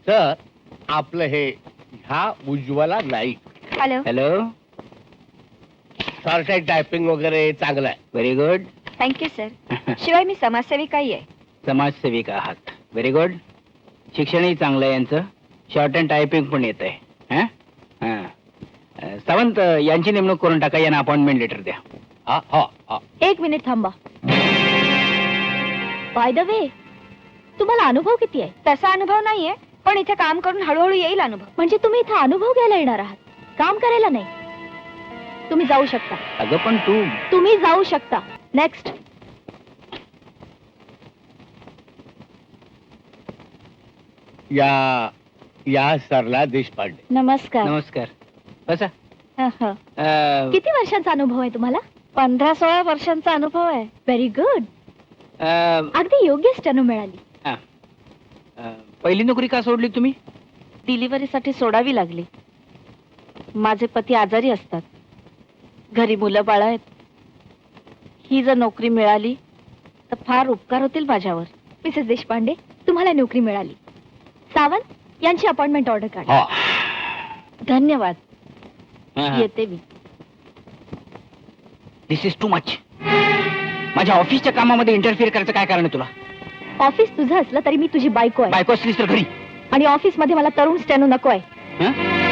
Sir, आपलं हे ह्या Ujjwala Naik. Hello. Hello. Short hand typing वगैरे चांगलं आहे. Very good. Thank you sir. शिवाय मी समाजसेविकाही आहे. समाजसेविका आहात. Very good. शिक्षणही चांगलं आहे यांचं. शॉर्ट अँड टायपिंग पण येत आहे. सावंत, यांची नेमणूक करून टाका. यांना अपॉइंटमेंट लेटर द्या. हा हा हा. एक मिनिट थांबा. बाय द वे, तुम्हाला अनुभव किती आहे? तसा अनुभव नाहीये, पण इथे काम करून हळूहळू येईल अनुभव. म्हणजे तुम्ही इथे अनुभव घ्यायला येणार आहात, काम करायला नाही. तुम्ही जाऊ शकता. अगं पण तुम्ही जाऊ शकता. नेक्स्ट. या सरला देशपांडे. नमस्कार. नमस्कार. बसा. किती वर्षांचा अनुभव आहे तुम्हाला? 15-16 वर्षांचा अनुभव आहे. Very good. अगदी योग्य स्टेनो मिळाली. पहिली नोकरी का सोडली तुम्ही? डिलिव्हरीसाठी सोडावी लागली. माझे पती आजारी असतात, घरी मुलं बाळ आहेत. ही जर नोकरी मिळाली तर फार उपकार होतील माझ्यावर. मिसेस देशपांडे, तुम्हाला नोकरी मिळाली. सावंत यांची अपॉइंटमेंट ऑर्डर काढा. धन्यवाद. येते मी. दिस इज टू मच. माझ्या ऑफिसच्या कामामध्ये इंटरफिअर करायचं काय कारण आहे तुला? ऑफिस तुझं असलं तरी मी तुझी बायको आहे. बायको असलीस तर घरी. आणि ऑफिस मध्ये मला तरुण स्टेनो नको आहे.